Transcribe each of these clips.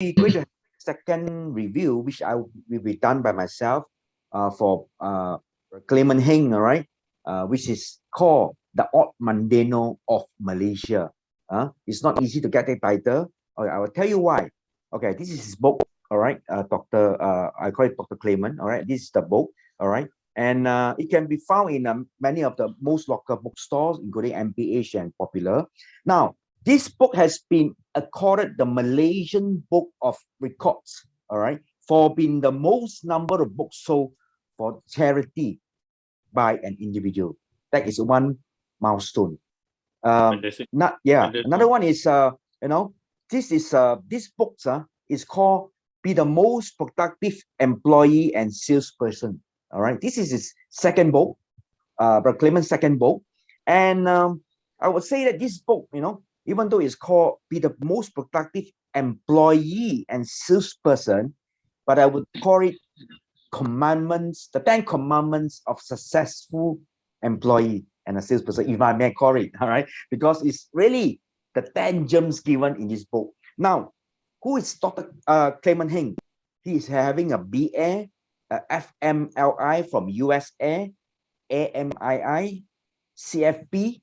we're going to have a second review, which will be done by myself for Clement Heng, all right, which is called The Odd Mandano of Malaysia. It's not easy to get the title. Okay, I will tell you why. Okay, this is his book, all right, I call it Dr. Clement, all right, this is the book, all right, and it can be found in many of the most local bookstores, including MPH and Popular. Now, this book has been accorded the Malaysian Book of Records, all right, for being the most number of books sold for charity by an individual. That is one milestone. Another one is this book is called Be the Most Productive Employee and Salesperson. All right, this is his second book, Brother Clement's second book, and I would say that this book, even though it's called Be the Most Productive Employee and Salesperson, but I would call it commandments, the 10 commandments of successful employee and a salesperson, if I may call it, all right, because it's really the 10 gems given in this book. Now, who is Dr. Clement Heng? He is having a BA, a FMLI from USA, AMII, CFP,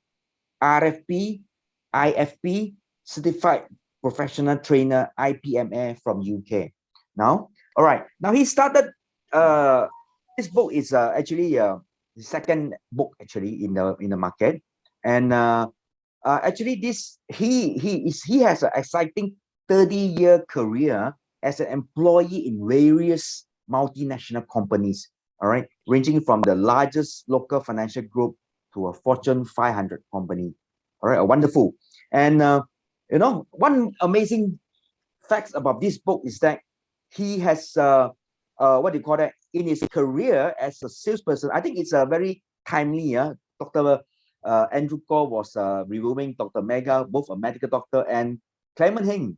RFP, IFP, Certified Professional Trainer, IPMA from UK. Now, all right, now he started, this book is actually the second book actually in the market, and actually this he has an exciting 30-year career as an employee in various multinational companies, all right, ranging from the largest local financial group to a Fortune 500 company. All right, wonderful. And one amazing facts about this book is that he has what do you call that, in his career as a salesperson. I think it's a very timely. Dr. Andrew Kaur was reviewing Dr. Mega, both a medical doctor, and Clement Heng,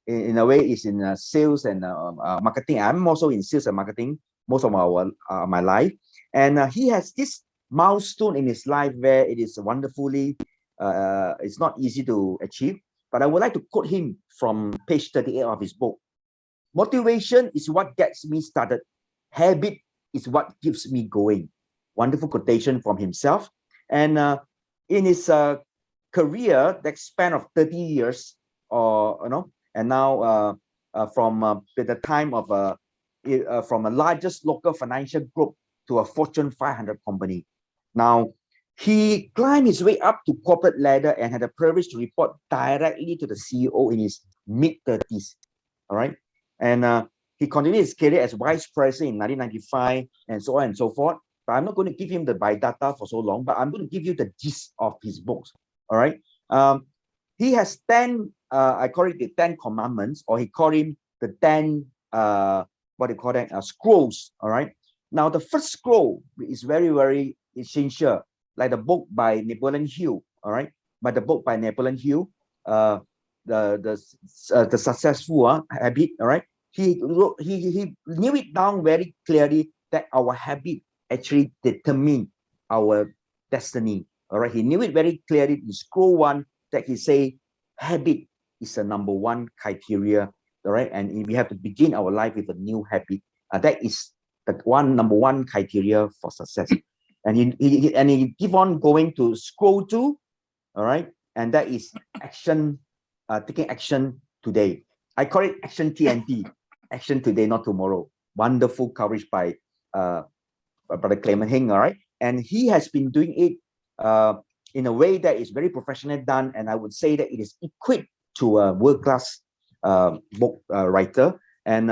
in a way, is in sales and marketing. I'm also in sales and marketing most of my life, and he has this milestone in his life where it is wonderfully, it's not easy to achieve. But I would like to quote him from page 38 of his book. Motivation is what gets me started. Habit is what keeps me going. Wonderful quotation from himself. And in his career, that span of 30 years, and now from the time of from a largest local financial group to a Fortune 500 company. Now, he climbed his way up to corporate ladder and had the privilege to report directly to the CEO in his mid-30s. All right. And he continued his career as vice president in 1995 and so on and so forth. But I'm not going to give him the biodata for so long, but I'm going to give you the gist of his books. All right. He has 10, I call it the 10 commandments, or he called him the 10, what do you call that, scrolls. All right. Now, the first scroll is very, very essential, like the book by Napoleon Hill. All right. By the book by Napoleon Hill, the successful habit. All right. He knew it down very clearly that our habit actually determine our destiny. All right. He knew it very clearly in scroll 1 that he say habit is the number 1 criteria. All right. And we have to begin our life with a new habit. That is the number one criteria for success. And he keep on going to scroll 2. All right. And that is action, taking action today. I call it action TNT. Action today, not tomorrow. Wonderful coverage by Brother Clement Heng. All right. And he has been doing it in a way that is very professionally done. And I would say that it is equipped to a world-class book writer. And,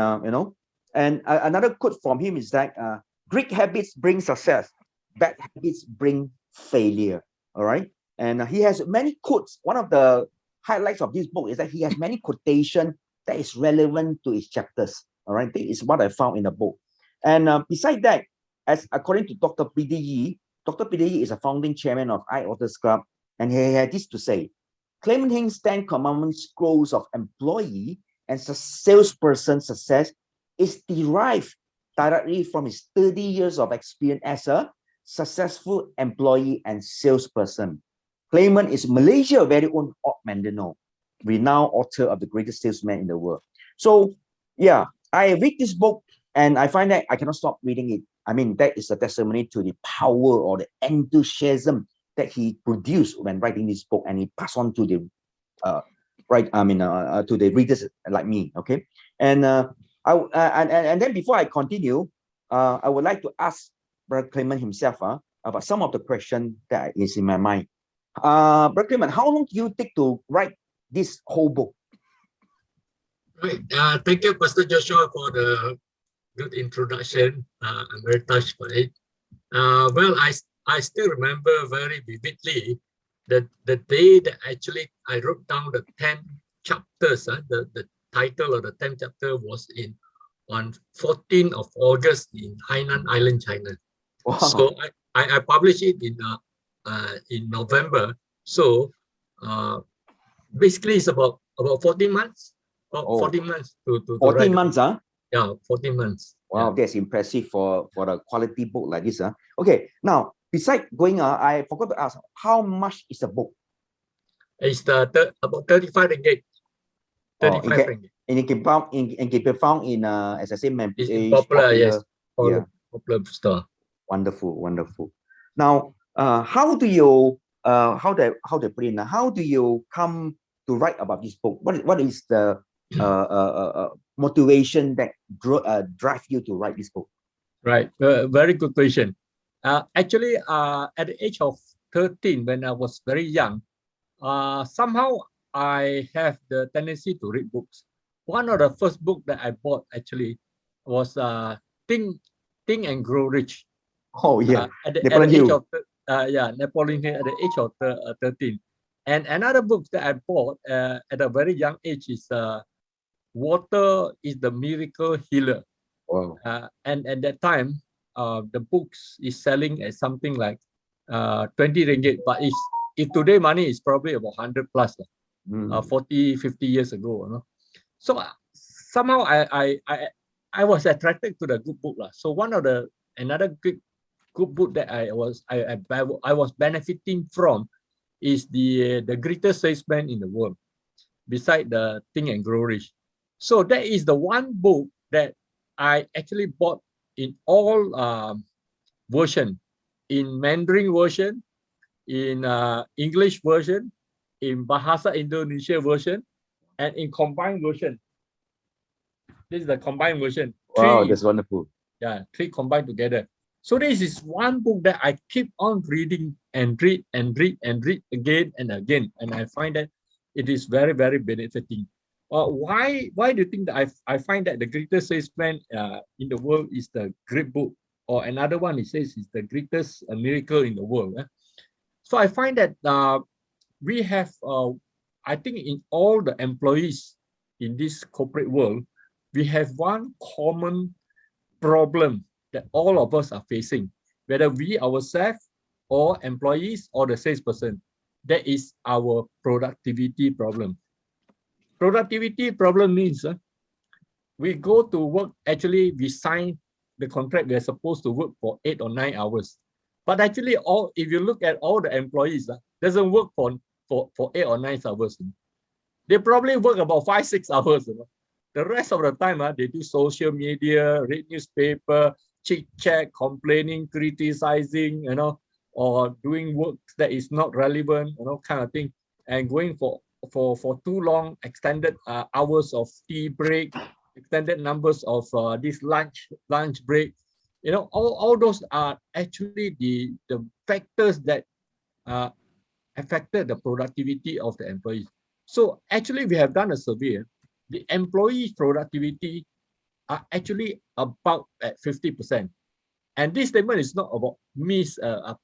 another quote from him is that great habits bring success. Bad habits bring failure. All right. And he has many quotes. One of the highlights of this book is that he has many quotations that is relevant to his chapters. All right. This is what I found in the book. And besides that, as according to Dr. PDE, Dr. PDE is a founding chairman of iAuthors Club, and he had this to say: Clement Heng's 10 commandments scrolls of employee and salesperson success is derived directly from his 30 years of experience as a successful employee and salesperson. Clement is Malaysia's very own Odd Mandano, renowned author of The Greatest Salesman in the World. So yeah, I read this book and I find that I cannot stop reading it. I mean, that is a testimony to the power or the enthusiasm that he produced when writing this book, and he passed on to the to the readers like me. Okay, and and then before I continue, I would like to ask Brother Clement himself about some of the question that is in my mind. Brother Clement, how long do you take to write this whole book? Right. Thank you, Pastor Joshua, for the good introduction. I'm very touched by it. Well, I still remember very vividly that the day that actually I wrote down the 10 chapters. The title of the 10th chapter was on 14th of August in Hainan Island, China. Wow. So I published it in November. So basically, it's about 14 months. Oh, 14 months to 14 write. months, huh? Yeah, 14 months. Wow, Yeah. that's impressive for a quality book like this. Okay, now, besides going, I forgot to ask, how much is the book? It's about 35 ringgit. 35 ringgit. And it can be found in, as I say, It's in popular, yes. Yeah. Popular store. Wonderful, wonderful. Now, how do you how do I put it now? How do you come to write about this book? What is the motivation that drive you to write this book? Right. Very good question. Actually, at the age of 13, when I was very young, somehow I have the tendency to read books. One of the first book that I bought actually was Think and Grow Rich. Oh yeah, at the age of Napoleon Hill at the age of 13. And another book that I bought at a very young age is Water is the Miracle Healer. Wow. And at that time, the books is selling at something like 20 ringgit, but if today money is probably about 100 plus, 40, 50 years ago. You know? So somehow I was attracted to the good book. So another good book that I was benefiting from is the greatest salesman in the world, beside the Think and Grow Rich. So that is the one book that I actually bought in all version, in Mandarin version, in English version, in Bahasa Indonesia version, and in combined version. This is the combined version. Wow, that's wonderful. Yeah, 3 combined together. So this is one book that I keep on reading and read and read and read again and again, and I find that it is very, very benefiting. Why do you think that I find that the greatest salesman in the world is the great book, or another one it says is the greatest miracle in the world? So I find that we have, I think in all the employees in this corporate world, we have one common problem that all of us are facing, whether we ourselves or employees or the salesperson. That is our productivity problem. Productivity problem means we go to work, actually we sign the contract, we are supposed to work for 8 or 9 hours. But actually, if you look at all the employees, doesn't work for 8 or 9 hours. They probably work about 5, 6 hours. The rest of the time, they do social media, read newspaper, chit-chat, complaining, criticizing, or doing work that is not relevant, kind of thing, and going for too long, extended hours of tea break, extended numbers of this lunch break. All those are actually the factors that affected the productivity of the employees. So actually, we have done a survey. The employee productivity are actually about at 50%. And this statement is not about me,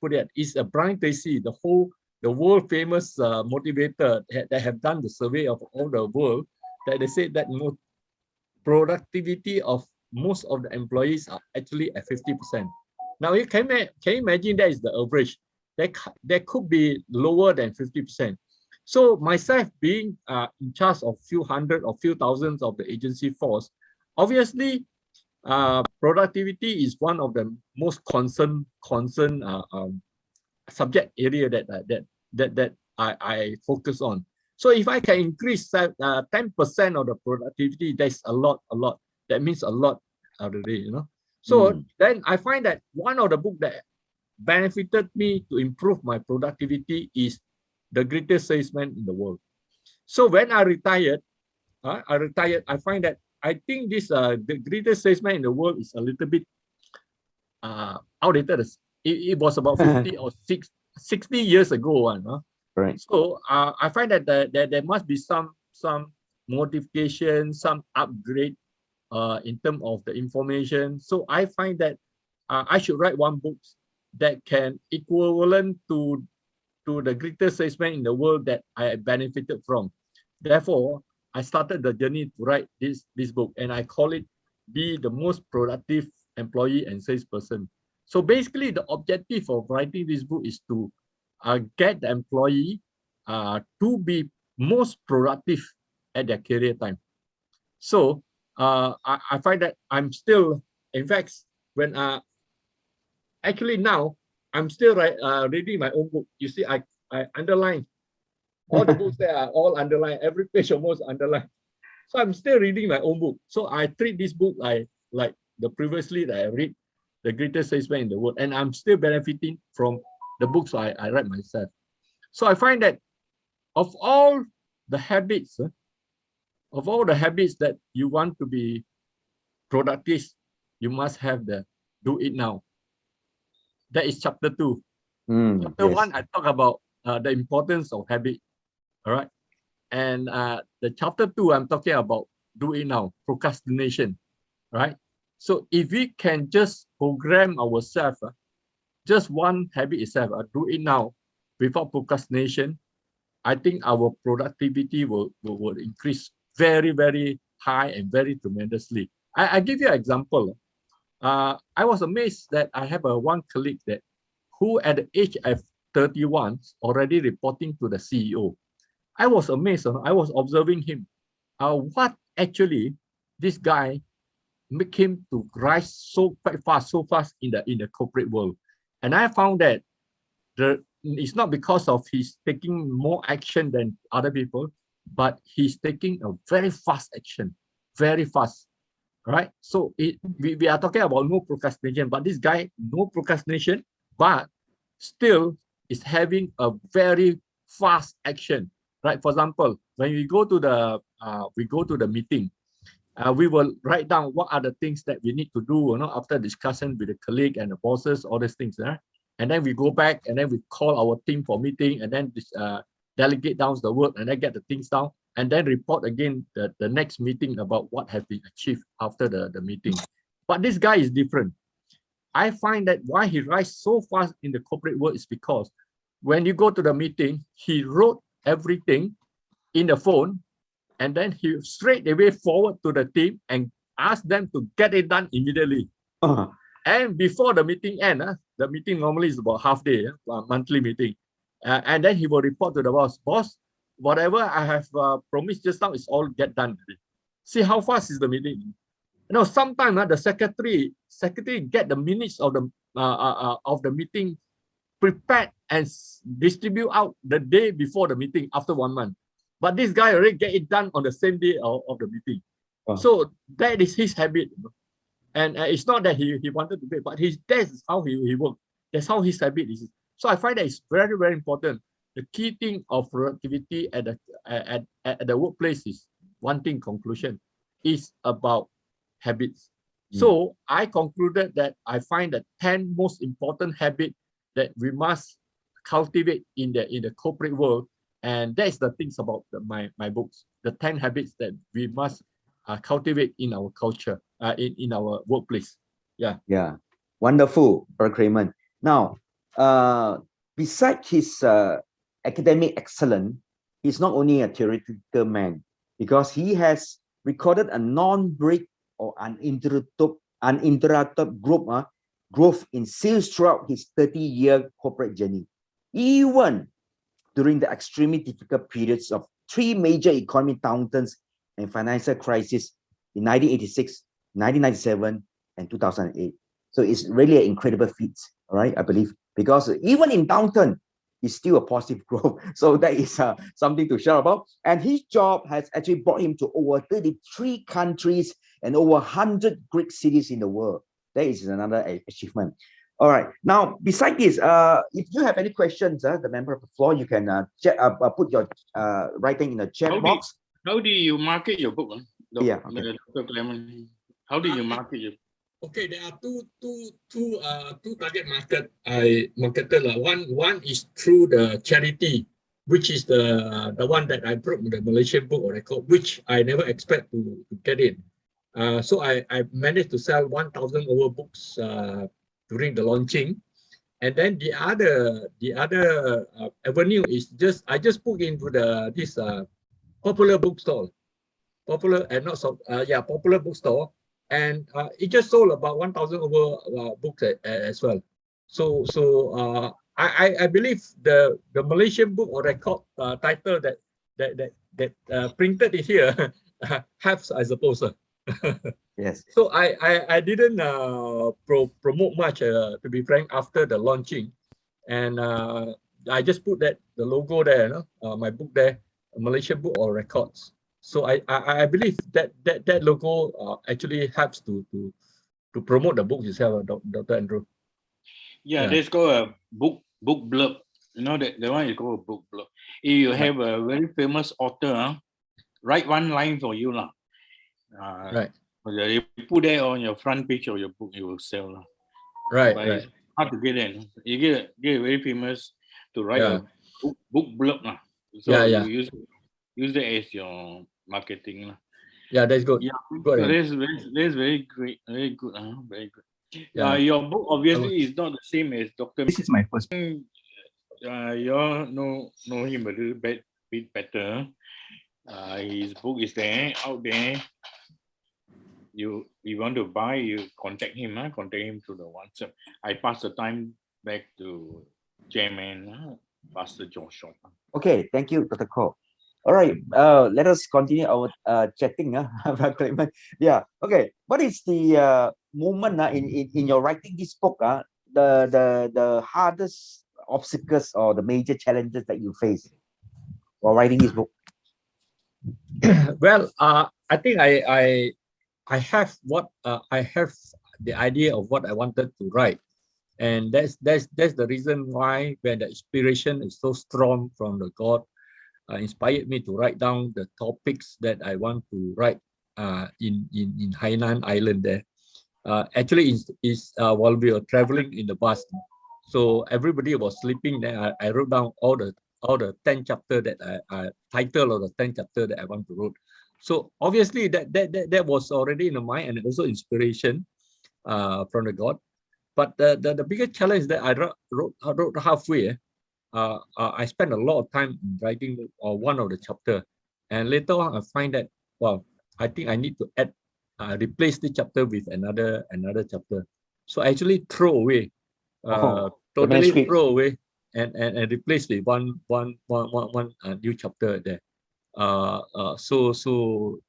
put it, it's Brian Tracy, the world famous motivator that have done the survey of all the world, that they say that productivity of most of the employees are actually at 50%. Now, you can imagine that is the average. That could be lower than 50%. So myself being in charge of few hundred or few thousands of the agency force, obviously, productivity is one of the most concern subject area that I focus on. So if I can increase 10% of the productivity, that's a lot. That means a lot already, you know. So then I find that one of the book that benefited me to improve my productivity is The Greatest Salesman in the World. So when I retired, I find that I think this The Greatest Salesman in the World is a little bit outdated. It was about 50 or 60 years ago. Right. So I find that there must be some modification, some upgrade in terms of the information. So I find that I should write one book that can equivalent to the greatest salesman in the world that I benefited from. Therefore, I started the journey to write this book, and I call it Be the Most Productive Employee and Salesperson. So basically, the objective of writing this book is to get the employee to be most productive at their career time. So I find that I'm still, in fact, when actually now I'm still reading my own book. You see, I underline all the books that are all underlined, every page almost underlined. So I'm still reading my own book. So I treat this book like the previously that I read, The Greatest Salesman in the World, and I'm still benefiting from the books I write myself. So I find that of all the habits that you want to be productive, you must have the do it now. That is chapter 2. Chapter 1, I talk about the importance of habit. All right. And the chapter 2, I'm talking about do it now, procrastination. Right. So if we can just program ourselves, just one habit itself, do it now without procrastination, I think our productivity will increase very, very high and very tremendously. I give you an example. I was amazed that I have one colleague that who at the age of 31 already reporting to the CEO. I was amazed. I was observing him. What actually this guy make him to rise so fast in the corporate world. And I found that it's not because of he's taking more action than other people, but he's taking a very fast action, very fast. Right? So we are talking about no procrastination, but this guy, no procrastination, but still is having a very fast action. Right? For example, when we go to the meeting, we will write down what are the things that we need to do, after discussion with the colleague and the bosses, all these things. And then we go back and then we call our team for meeting and then delegate down the work and then get the things down and then report again the next meeting about what has been achieved after the meeting. But this guy is different. I find that why he rises so fast in the corporate world is because when you go to the meeting, he wrote everything in the phone and then he straight away forward to the team and ask them to get it done immediately. And before the meeting ends, the meeting normally is about half day, monthly meeting. And then he will report to the boss, boss, whatever I have promised just now is all get done. See how fast is the meeting. Sometimes the secretary get the minutes of the meeting prepared and distribute out the day before the meeting after 1 month. But this guy already get it done on the same day of the meeting. Wow. So that is his habit. And it's not that he wanted to be, but that's how he works. That's how his habit is. So I find that it's very, very important. The key thing of productivity at the workplace is one thing, conclusion, is about habits. So I concluded that I find the 10 most important habits that we must cultivate in the corporate world. And that's the things about my books, the 10 habits that we must cultivate in our culture, in our workplace. Yeah, wonderful, Brother Clement. Now, besides his academic excellence, he's not only a theoretical man, because he has recorded a non-break or uninterrupted growth in sales throughout his 30-year corporate journey. Even during the extremely difficult periods of 3 major economic downturns and financial crisis in 1986, 1997, and 2008. So it's really an incredible feat, all right, I believe, because even in downturn, is still a positive growth. So that is something to share about. And his job has actually brought him to over 33 countries and over 100 great cities in the world. That is another achievement. All right. Now, beside this, if you have any questions, the member of the floor, you can put your writing in the chat box. How do you market your book? Yeah. Okay. Dr. Clement, how do you market your book? Okay, there are two target market I marketed. One is through the charity, which is the one that I broke the Malaysian book record, which I never expect to get in. So I managed to sell 1,000 over books during the launching, and then the other avenue is I just put into this popular bookstore, popular bookstore. And it just sold about 1,000 over books as well. So I believe the Malaysian book or record title that printed it here helps, I suppose. Yes. So I didn't promote much, to be frank, after the launching, and I just put the logo there, my book there, Malaysian book or records. So I believe that logo actually helps to promote the book itself, Dr. Andrew. Yeah, there's called a book blurb. You know that the one is called a book blurb. If you have a very famous author, write one line for you lah. Right. You put that on your front page of your book, you will sell lah. Right. But Right. it's hard to get in. You get very famous to write a book blurb lah. So you use that as your marketing lah. Yeah, that's good. Yeah, good. So that's very great, very good, very good. Yeah. Your book obviously is not the same as Dr. This is my first. You all know him a little bit better. His book is there, out there. You want to buy, you contact him through the WhatsApp. I pass the time back to Chairman, Pastor Joshua. Okay, thank you, Dr. Ko. All right, let us continue our chatting. Clement. Yeah, okay. What is the moment in your writing this book? The hardest obstacles or the major challenges that you face while writing this book? Well, I think I have I have the idea of what I wanted to write, and that's the reason why when the inspiration is so strong from the God, inspired me to write down the topics that I want to write in Hainan Island there. Actually, is while we were traveling in the bus, so everybody was sleeping there. I wrote down all the 10 chapter that I title of the 10 chapter that I want to write. So obviously that was already in the mind, and also inspiration from the God. But the biggest challenge that I wrote halfway. I spent a lot of time writing one of the chapter, and later on I find that, well, I think I need to add, replace the chapter with another chapter. So I actually throw away, totally throw away, and replace with one new chapter there. So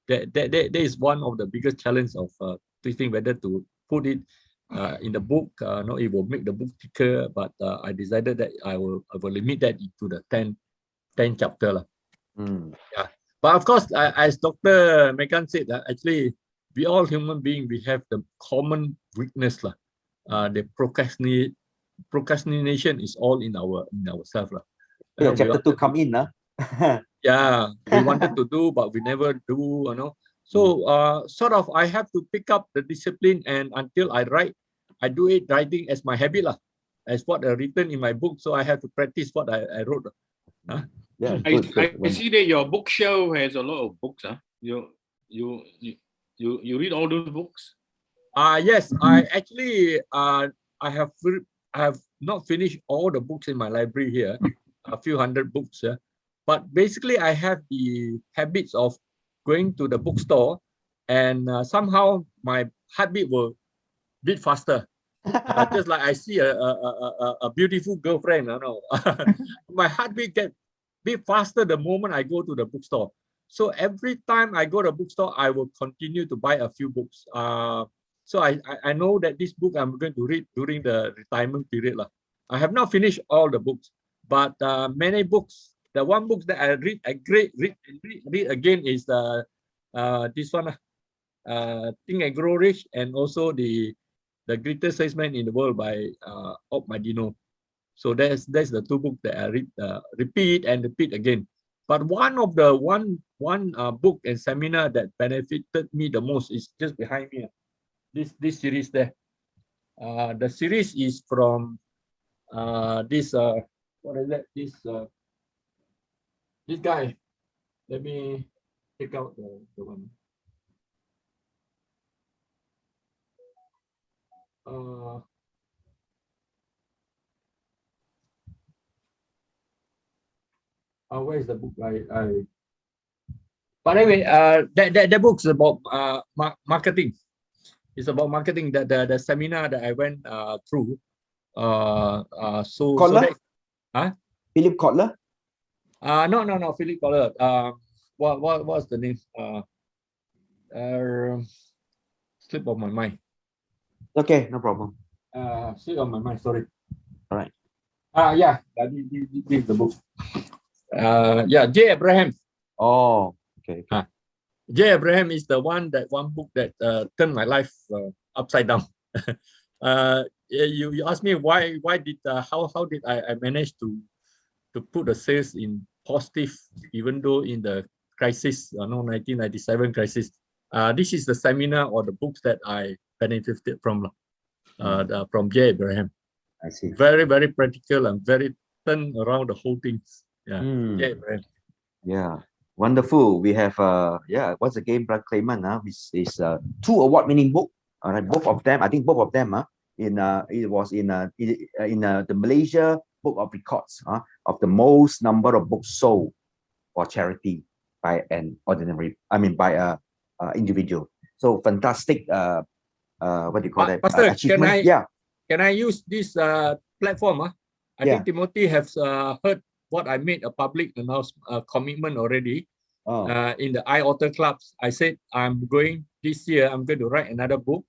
that is one of the biggest challenge of thinking whether to put it in the book. No, it will make the book thicker, but I decided that I will limit that into the 10 chapter. Yeah. But of course, as Dr. Megan said, actually, we all human beings, we have the common weakness. The procrastination is all in ourselves. Yeah, chapter 2 come in. Yeah, we wanted to do, but we never do, So sort of I have to pick up the discipline, and until I write, I do it writing as my habit, as what I written in my book. So I have to practice what I wrote. Yeah, I see that your bookshelf has a lot of books. You read all those books? Yes, I actually I have not finished all the books in my library here, a few hundred books. But basically I have the habits of going to the bookstore, and somehow my heartbeat will beat faster. Just like I see a beautiful girlfriend, my heartbeat get beat faster the moment I go to the bookstore. So every time I go to the bookstore, I will continue to buy a few books. So I know that this book I'm going to read during the retirement period. I have not finished all the books, but many books. The one book that I read again is this one, Think and Grow Rich, and also the Greatest Salesman in the World by Op Madino. So that's the two books that I read, repeat and repeat again. But one of the book and seminar that benefited me the most is just behind me. This series there. The series is from this what is that? This guy. Let me take out the one. Where is the book? But anyway, that book's about marketing. It's about marketing. The seminar that I went through. Kotler? Philip Kotler? No, Philip Kotler. What's the name? Slip of my mind. Okay, no problem. Slip of my mind. Sorry. All right. Yeah, this is the book. Yeah, J. Abraham. Oh, okay. J. Abraham is the one book that turned my life upside down. You asked me why did how did I manage to put the sales in positive even though in the crisis, 1997 crisis. This is the seminar or the books that I benefited from J. Abraham. I see. Very, very practical and very turn around the whole thing. Yeah. J. Abraham. Yeah. Wonderful. We have once again, Brother Clement, is 2 award-winning book. All right, both of them. I think both of them it was in the Malaysia Book of Records of the most number of books sold for charity by an by a individual. So fantastic. What do you call that? Pastor, achievement. Can I use this platform? I think Timothy has heard what I made a public commitment already. In the iAuthor clubs. I said this year I'm going to write another book.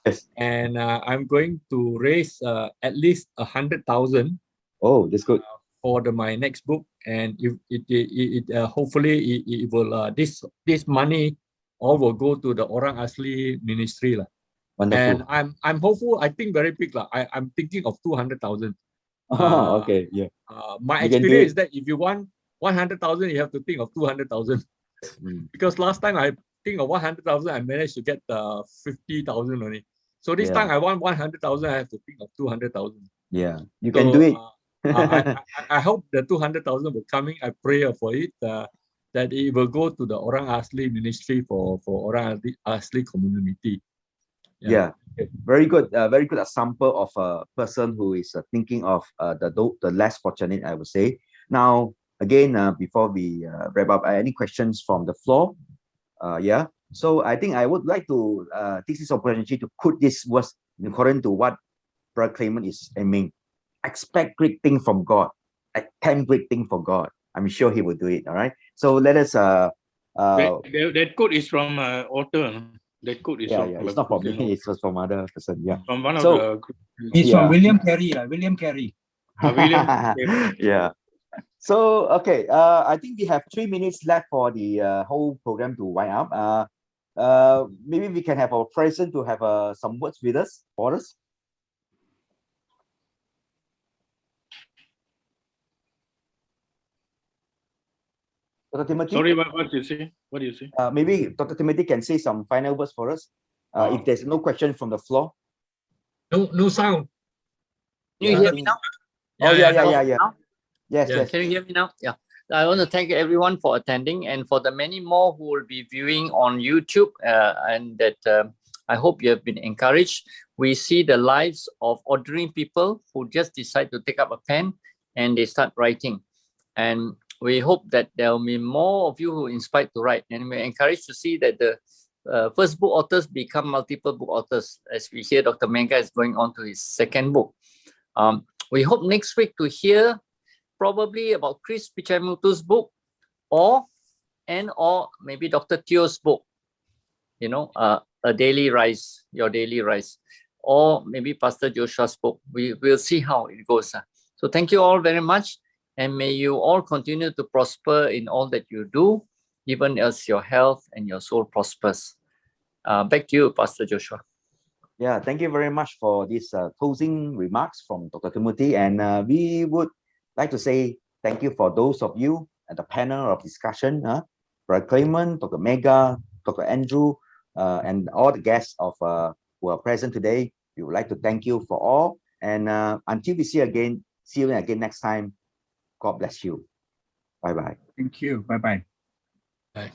Yes. And I'm going to raise at least 100,000. Oh, that's good. For my next book, and if it hopefully it will this money all will go to the Orang Asli ministry lah. Wonderful. And I'm hopeful. I think very big lah. I'm thinking of 200,000. Okay, yeah. My experience is that if you want 100,000, you have to think of 200,000. Because last time I think of 100,000, I managed to get 50,000 only. So this time I want 100,000, I have to think of 200,000. Yeah, you can do it. I hope the 200,000 will coming. I pray for it that it will go to the Orang Asli ministry for Orang Asli community. Yeah. Very good. Very good example of a person who is thinking of the less fortunate, I would say. Now, again, before we wrap up, any questions from the floor? So I think I would like to take this opportunity to put this words according to what Brother Clement is aiming. Expect great things from God. Attempt great things for God. I'm sure He will do it. All right. So let us. That quote is from author. That quote is from, it's not from me. It's from other person. Yeah. From one of the. It's from William Carey. William Carey. Yeah. So okay. I think we have 3 minutes left for the whole program to wind up. Maybe we can have our president to have some words with us for us. Dr. Timothy? Sorry, what do you say? What do you say? Maybe Dr. Timothy can say some final words for us. If there's no question from the floor. No sound. Can you hear me now? Yeah. Yes. Can you hear me now? Yeah. I want to thank everyone for attending and for the many more who will be viewing on YouTube and that I hope you have been encouraged. We see the lives of ordinary people who just decide to take up a pen and they start writing. And we hope that there will be more of you who are inspired to write, and we're encouraged to see that the first book authors become multiple book authors, as we hear Dr. Menga is going on to his second book. We hope next week to hear probably about Chris Pichamutu's book or maybe Dr. Teo's book, A Daily Rise, Your Daily Rise, or maybe Pastor Joshua's book. We will see how it goes. So thank you all very much. And may you all continue to prosper in all that you do, even as your health and your soul prospers. Back to you, Pastor Joshua. Yeah, thank you very much for these closing remarks from Dr. Timothy. And we would like to say thank you for those of you at the panel of discussion, Brother Clement, Dr. Mega, Dr. Andrew, and all the guests of who are present today. We would like to thank you for all. And until we see you again next time. God bless you. Bye-bye. Thank you. Bye-bye. Bye.